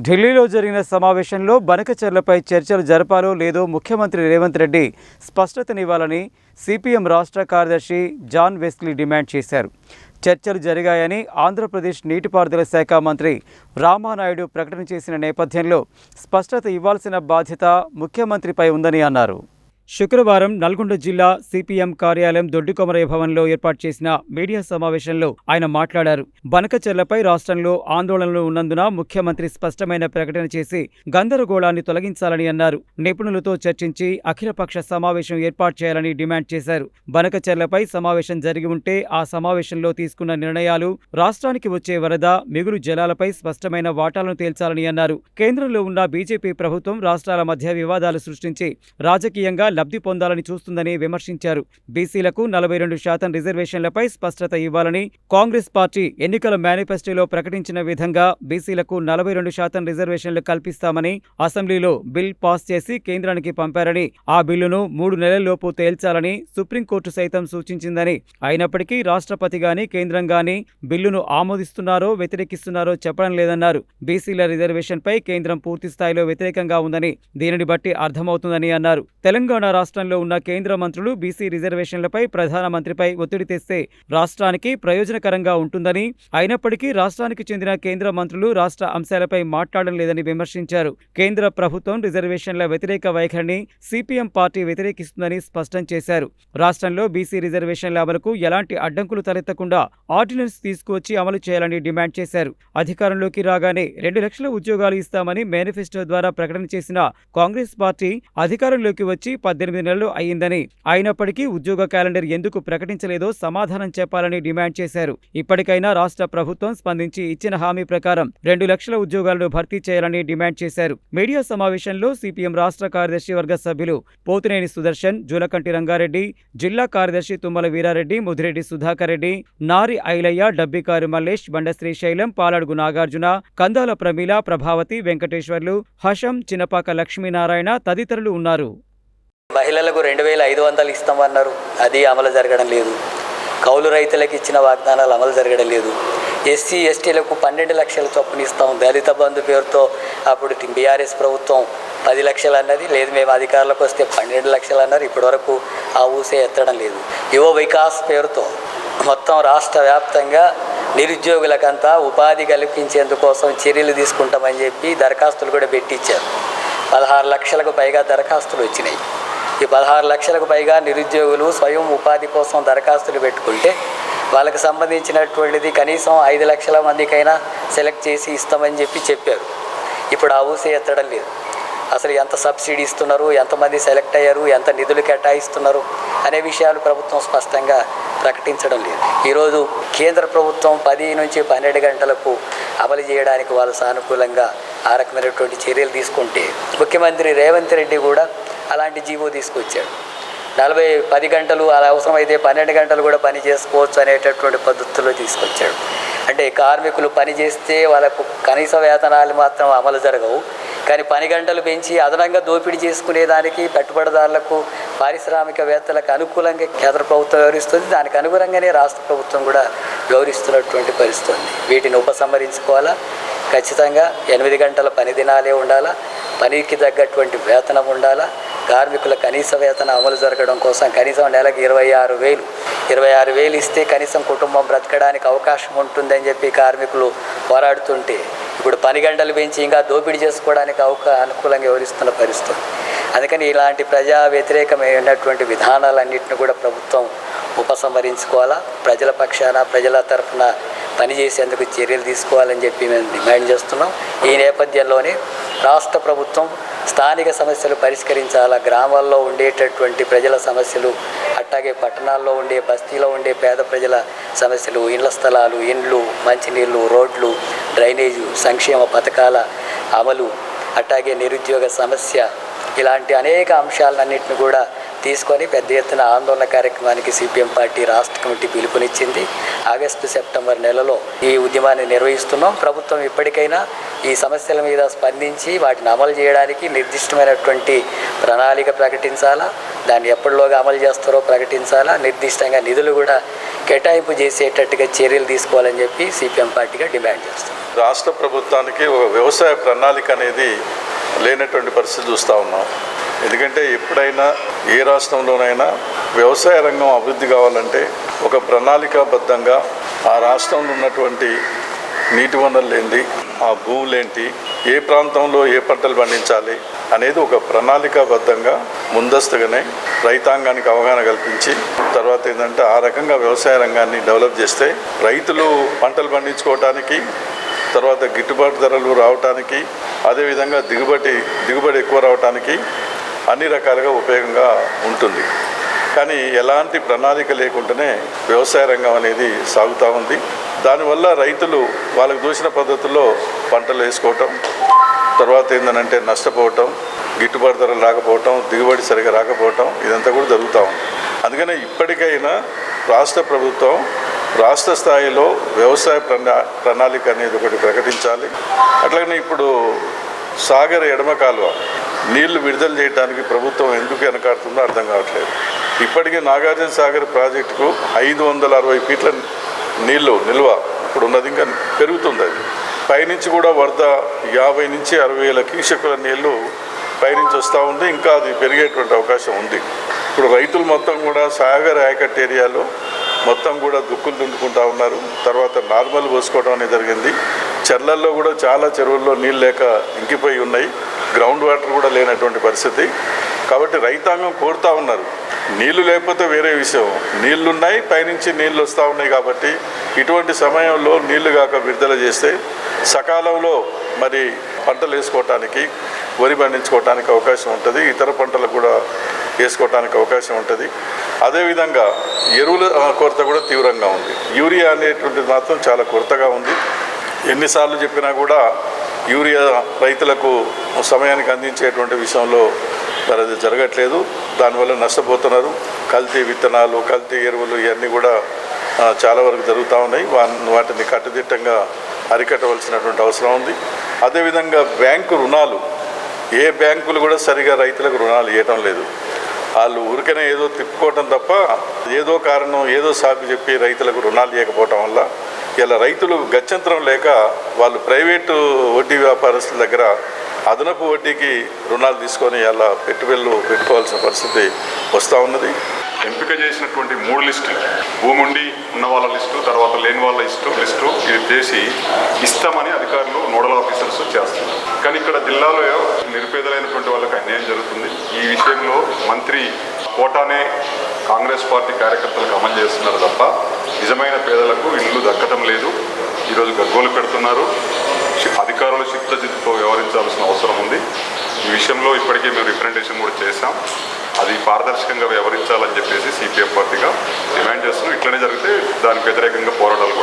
ఢిల్లీలో జరిగిన సమావేశంలో బనకచెర్లపై చర్చలు జరపాలో లేదో ముఖ్యమంత్రి రేవంత్ రెడ్డి స్పష్టతనివ్వాలని సిపిఎం రాష్ట్ర కార్యదర్శి జాన్ వెస్లీ డిమాండ్ చేశారు. చర్చలు జరిగాయని ఆంధ్రప్రదేశ్ నీటిపారుదల శాఖ మంత్రి రామానాయుడు ప్రకటన చేసిన నేపథ్యంలో స్పష్టత ఇవ్వాల్సిన బాధ్యత ముఖ్యమంత్రిపై ఉందని అన్నారు. శుక్రవారం నల్గొండ జిల్లా సిపిఎం కార్యాలయం దొడ్డికొమరయ్య భవన్లో ఏర్పాటు చేసిన మీడియా సమావేశంలో ఆయన మాట్లాడారు. బనకచెర్లపై రాష్ట్రంలో ఆందోళనలు ఉన్నందున ముఖ్యమంత్రి స్పష్టమైన ప్రకటన చేసి గందరగోళాన్ని తొలగించాలని అన్నారు. నిపుణులతో చర్చించి అఖిలపక్ష సమావేశం ఏర్పాటు చేయాలని డిమాండ్ చేశారు. బనకచెర్లపై సమావేశం జరిగి ఉంటే ఆ సమావేశంలో తీసుకున్న నిర్ణయాలు, రాష్ట్రానికి వచ్చే వరద, మిగులు జలాలపై స్పష్టమైన వాటాలను తేల్చాలని అన్నారు. కేంద్రంలో ఉన్న బీజేపీ ప్రభుత్వం రాష్ట్రాల మధ్య వివాదాలు సృష్టించి రాజకీయంగా లబ్ధి పొందాలని చూస్తుందని విమర్శించారు. బీసీలకు 42% రిజర్వేషన్లపై స్పష్టత ఇవ్వాలని కాంగ్రెస్ పార్టీ ఎన్నికల మేనిఫెస్టోలో ప్రకటించిన విధంగా బీసీలకు 42% రిజర్వేషన్లు కల్పిస్తామని అసెంబ్లీలో బిల్ పాస్ చేసి కేంద్రానికి పంపారని, ఆ బిల్లును 3 నెలల్లోపు తేల్చాలని సుప్రీంకోర్టు సైతం సూచించిందని, అయినప్పటికీ రాష్ట్రపతి గాని కేంద్రం గాని బిల్లును ఆమోదిస్తున్నారో వ్యతిరేకిస్తున్నారో చెప్పడం లేదన్నారు. బీసీల రిజర్వేషన్పై కేంద్రం పూర్తిస్థాయిలో వ్యతిరేకంగా ఉందని దీనిని బట్టి అర్థమవుతుందని అన్నారు. తెలంగాణ రాష్ట్రంలో ఉన్న కేంద్ర మంత్రులు బీసీ రిజర్వేషన్లపై ప్రధానమంత్రిపై ఒత్తిడి తెస్తే రాష్ట్రానికి ప్రయోజనకరంగా ఉంటుందని, అయినప్పటికీ రాష్ట్రానికి చెందిన కేంద్ర మంత్రులు రాష్ట్ర అంశాలపై మాట్లాడడం లేదని విమర్శించారు. కేంద్ర ప్రభుత్వం రిజర్వేషన్ల వ్యతిరేక వైఖరిని సిపిఎం పార్టీ వ్యతిరేకిస్తుందని స్పష్టం చేశారు. రాష్ట్రంలో బీసీ రిజర్వేషన్ల అమలుకు ఎలాంటి అడ్డంకులు తలెత్తకుండా ఆర్డినెన్స్ తీసుకువచ్చి అమలు చేయాలని డిమాండ్ చేశారు. అధికారంలోకి రాగానే 2 లక్షల ఉద్యోగాలు ఇస్తామని మేనిఫెస్టో ద్వారా ప్రకటన చేసిన కాంగ్రెస్ పార్టీ అధికారంలోకి వచ్చి 18 నెలలు అయ్యిందని, అయినప్పటికీ ఉద్యోగ క్యాలెండర్ ఎందుకు ప్రకటించలేదో సమాధానం చెప్పాలని డిమాండ్ చేశారు. ఇప్పటికైనా రాష్ట్ర ప్రభుత్వం స్పందించి ఇచ్చిన హామీ ప్రకారం 2 లక్షల ఉద్యోగాలను భర్తీ చేయాలని డిమాండ్ చేశారు. మీడియా సమావేశంలో సిపిఎం రాష్ట్ర కార్యదర్శి వర్గ సభ్యులు పోతినేని సుదర్శన్, జూలకంటి రంగారెడ్డి, జిల్లా కార్యదర్శి తుమ్మల వీరారెడ్డి, ముదిరెడ్డి సుధాకర్ రెడ్డి, నారి ఐలయ్య, డబ్బికారు మల్లేష్, బండ శ్రీశైలం, పాలడుగు నాగార్జున, కందాల ప్రమీల, ప్రభావతి, వెంకటేశ్వర్లు, హషం, చిన్నపాక లక్ష్మీనారాయణ తదితరులు ఉన్నారు. మహిళలకు 2500 ఇస్తామన్నారు, అది అమలు జరగడం లేదు. కౌలు రైతులకు ఇచ్చిన వాగ్దానాలు అమలు జరగడం లేదు. ఎస్సీ ఎస్టీలకు 12 లక్షల చొప్పున ఇస్తాం, దళిత బంధు పేరుతో అప్పుడు బీఆర్ఎస్ ప్రభుత్వం 10 లక్షలు అన్నది, లేదు మేము అధికారులకు వస్తే 12 లక్షలు అన్నారు. ఇప్పటివరకు ఆ ఊసే ఎత్తడం లేదు. యువ వికాస్ పేరుతో మొత్తం రాష్ట్ర వ్యాప్తంగా నిరుద్యోగులకంతా ఉపాధి కల్పించేందుకోసం చర్యలు తీసుకుంటామని చెప్పి దరఖాస్తులు కూడా పెట్టించారు. 16 లక్షలకు పైగా దరఖాస్తులు వచ్చినాయి. ఈ 16 లక్షలకు పైగా నిరుద్యోగులు స్వయం ఉపాధి కోసం దరఖాస్తులు పెట్టుకుంటే వాళ్ళకి సంబంధించినటువంటిది కనీసం 5 లక్షల మందికైనా సెలెక్ట్ చేసి ఇస్తామని చెప్పారు. ఇప్పుడు ఆ ఊసే ఎత్తడం లేదు. అసలు ఎంత సబ్సిడీ ఇస్తున్నారు, ఎంతమంది సెలెక్ట్ అయ్యారు, ఎంత నిధులు కేటాయిస్తున్నారు అనే విషయాలు ప్రభుత్వం స్పష్టంగా ప్రకటించడం లేదు. ఈరోజు కేంద్ర ప్రభుత్వం 10 నుంచి 12 గంటలకు అమలు చేయడానికి వాళ్ళు సానుకూలంగా ఆ రకమైనటువంటి చర్యలు తీసుకుంటే ముఖ్యమంత్రి రేవంత్ రెడ్డి కూడా అలాంటి జీవో తీసుకొచ్చాడు. 10 గంటలు అలా అవసరమైతే 12 గంటలు కూడా పని చేసుకోవచ్చు అనేటటువంటి పద్ధతుల్లో తీసుకొచ్చాడు. అంటే కార్మికులు పని చేస్తే వాళ్ళకు కనీస వేతనాలు మాత్రం అమలు జరగవు, కానీ పని గంటలు పెంచి అదనంగా దోపిడీ చేసుకునేదానికి పెట్టుబడిదారులకు, పారిశ్రామికవేత్తలకు అనుకూలంగా కేంద్ర ప్రభుత్వం వ్యవహరిస్తుంది. దానికి అనుగుణంగానే రాష్ట్ర ప్రభుత్వం కూడా వ్యవహరిస్తున్నటువంటి పరిస్థితి ఉంది. వీటిని ఉపసంహరించుకోవాలా, ఖచ్చితంగా 8 గంటల పని దినాలే ఉండాలా, పనికి తగ్గటువంటి వేతనం ఉండాలా, కార్మికుల కనీస వేతనం అమలు జరగడం కోసం కనీసం నెలకు 26,000 ఇస్తే కనీసం కుటుంబం బ్రతకడానికి అవకాశం ఉంటుందని చెప్పి కార్మికులు పోరాడుతుంటే ఇప్పుడు 10 గంటలు పెంచి ఇంకా దోపిడీ చేసుకోవడానికి అనుకూలంగా వ్యవహరిస్తున్న పరిస్థితి. అందుకని ఇలాంటి ప్రజా వ్యతిరేకమైనటువంటి విధానాలన్నింటినీ కూడా ప్రభుత్వం ఉపసంహరించుకోవాలా, ప్రజల పక్షాన ప్రజల తరఫున పనిచేసేందుకు చర్యలు తీసుకోవాలని చెప్పి మేము డిమాండ్ చేస్తున్నాం. ఈ నేపథ్యంలోనే రాష్ట్ర ప్రభుత్వం స్థానిక సమస్యలు పరిష్కరించాలా, గ్రామాల్లో ఉండేటటువంటి ప్రజల సమస్యలు, అట్లాగే పట్టణాల్లో ఉండే బస్తీలో ఉండే పేద ప్రజల సమస్యలు, ఇళ్ల స్థలాలు, ఇండ్లు, మంచినీళ్ళు, రోడ్లు, డ్రైనేజు, సంక్షేమ పథకాల అమలు, అట్లాగే నిరుద్యోగ సమస్య, ఇలాంటి అనేక అంశాలన్నింటిని కూడా తీసుకొని పెద్ద ఎత్తున ఆందోళన కార్యక్రమానికి సిపిఎం పార్టీ రాష్ట్ర కమిటీ పిలుపునిచ్చింది. ఆగస్టు సెప్టెంబర్ నెలలో ఈ ఉద్యమాన్ని నిర్వహిస్తున్నాం. ప్రభుత్వం ఇప్పటికైనా ఈ సమస్యల మీద స్పందించి వాటిని అమలు చేయడానికి నిర్దిష్టమైనటువంటి ప్రణాళిక ప్రకటించాలా, దాన్ని ఎప్పటిలోగా అమలు చేస్తారో ప్రకటించాలా, నిర్దిష్టంగా నిధులు కూడా కేటాయింపు చేసేటట్టుగా చర్యలు తీసుకోవాలని చెప్పి సిపిఎం పార్టీగా డిమాండ్ చేస్తాం. రాష్ట్ర ప్రభుత్వానికి ఒక వ్యవసాయ ప్రణాళిక అనేది లేనటువంటి పరిస్థితి చూస్తూ ఉన్నాం. ఎందుకంటే ఎప్పుడైనా ఏ రాష్ట్రంలోనైనా వ్యవసాయ రంగం అభివృద్ధి కావాలంటే ఒక ప్రణాళికాబద్ధంగా ఆ రాష్ట్రంలో ఉన్నటువంటి నీటి వనరులు ఏంటి, ఆ భూములేంటి, ఏ ప్రాంతంలో ఏ పంటలు పండించాలి అనేది ఒక ప్రణాళికాబద్ధంగా ముందస్తుగానే రైతాంగానికి అవగాహన కల్పించి తర్వాత ఏంటంటే ఆ రకంగా వ్యవసాయ రంగాన్ని డెవలప్ చేస్తే రైతులు పంటలు పండించుకోవటానికి, తర్వాత గిట్టుబాటు ధరలు రావటానికి, అదేవిధంగా దిగుబడి ఎక్కువ రావటానికి అన్ని రకాలుగా ఉపయోగంగా ఉంటుంది. కానీ ఎలాంటి ప్రణాళిక లేకుండానే వ్యవసాయ రంగం అనేది సాగుతూ ఉంది. దానివల్ల రైతులు వాళ్ళకు దూసిన పద్ధతుల్లో పంటలు వేసుకోవటం, తర్వాత ఏంటంటే నష్టపోవటం, గిట్టుబాటు ధరలు రాకపోవటం, దిగుబడి సరిగా రాకపోవటం, ఇదంతా కూడా జరుగుతూ ఉంది. అందుకనే ఇప్పటికైనా రాష్ట్ర ప్రభుత్వం రాష్ట్ర స్థాయిలో వ్యవసాయ ప్రణాళిక అనేది ఒకటి ప్రకటించాలి. అట్లాగనే ఇప్పుడు సాగర్ ఎడమ కాలువ నీళ్లు విడుదల చేయడానికి ప్రభుత్వం ఎందుకు వెనకాడుతుందో అర్థం కావట్లేదు. ఇప్పటికీ నాగార్జున సాగర్ ప్రాజెక్టుకు 560 ఫీట్ల నీళ్లు నిల్వ ఇప్పుడు ఉన్నది, ఇంకా పెరుగుతుంది. అది పైనుంచి కూడా వరద 50 నుంచి 60 వేల క్యూసెక్కుల నీళ్లు పైనుంచి వస్తూ ఉంది. ఇంకా అది పెరిగేటువంటి అవకాశం ఉంది. ఇప్పుడు రైతులు మొత్తం కూడా సాగర్ ఆయకట్ ఏరియాలో మొత్తం కూడా దుక్కులు దున్నుకుంటూ ఉన్నారు. తర్వాత నార్మల్ పోసుకోవడం అనేది జరిగింది. చెర్లల్లో కూడా చాలా చెరువుల్లో నీళ్ళు లేక ఇంకిపోయి ఉన్నాయి. గ్రౌండ్ వాటర్ కూడా లేనటువంటి పరిస్థితి. కాబట్టి రైతాంగం కోరుతూ ఉన్నారు. నీళ్లు లేకపోతే వేరే విషయం, నీళ్లున్నాయి, పైనుంచి నీళ్ళు వస్తూ ఉన్నాయి. కాబట్టి ఇటువంటి సమయంలో నీళ్లు కాక విడుదల చేస్తే సకాలంలో మరి పంటలు వేసుకోవటానికి, వరి పండించుకోవటానికి అవకాశం ఉంటుంది. ఇతర పంటలకు కూడా వేసుకోవటానికి అవకాశం ఉంటుంది. అదేవిధంగా ఎరువుల కొరత కూడా తీవ్రంగా ఉంది. యూరియా అనేటువంటిది మాత్రం చాలా కొరతగా ఉంది. ఎన్నిసార్లు చెప్పినా కూడా యూరియా రైతులకు సమయానికి అందించేటువంటి విషయంలో మరి అది జరగట్లేదు. దానివల్ల నష్టపోతున్నారు. కల్తీ విత్తనాలు, కల్తీ ఎరువులు ఇవన్నీ కూడా చాలా వరకు జరుగుతూ ఉన్నాయి. వాటిని కట్టుదిట్టంగా అరికట్టవలసినటువంటి అవసరం ఉంది. అదేవిధంగా బ్యాంకు రుణాలు, ఏ బ్యాంకులు కూడా సరిగా రైతులకు రుణాలు ఇవ్వటం లేదు. వాళ్ళు ఊరికనే ఏదో తిప్పుకోవటం తప్ప ఏదో కారణం, ఏదో సాకు చెప్పి రైతులకు రుణాలు ఇవ్వకపోవటం వల్ల ఇలా రైతులు గత్యంతరం లేక వాళ్ళు ప్రైవేటు వడ్డీ వ్యాపారస్తుల దగ్గర అదనపు వడ్డీకి రుణాలు తీసుకొని అలా పెట్టుబడులు పెట్టుకోవాల్సిన పరిస్థితి వస్తూ ఉన్నది. ఎంపిక చేసినటువంటి 3 లిస్టులు, భూమి ఉండి ఉన్న వాళ్ళ లిస్టు, తర్వాత లేని వాళ్ళ లిస్టు ఇది చేసి ఇస్తామని అధికారులు, నోడల్ ఆఫీసర్స్ చేస్తున్నారు. కానీ ఇక్కడ జిల్లాలో నిరుపేదలైనటువంటి వాళ్ళకి అన్యాయం జరుగుతుంది. ఈ విషయంలో మంత్రి కోటానే కాంగ్రెస్ పార్టీ కార్యకర్తలకు అమలు చేస్తున్నారు తప్ప నిజమైన పేదలకు ఇల్లు దక్కటం లేదు. ఈరోజు గగ్గోలు పెడుతున్నారు. అధికారులు చిత్తశుద్ధితో వ్యవహరించాల్సిన అవసరం ఉంది. ఈ విషయంలో ఇప్పటికే మేము రిప్రజెంటేషన్ కూడా చేశాం. అది పారదర్శకంగా వ్యవహరించాలని చెప్పేసి సిపిఎం పార్టీగా డిమాండ్ చేస్తున్నాం. ఇట్లనే జరిగితే దానికి వ్యతిరేకంగా పోరాటాలు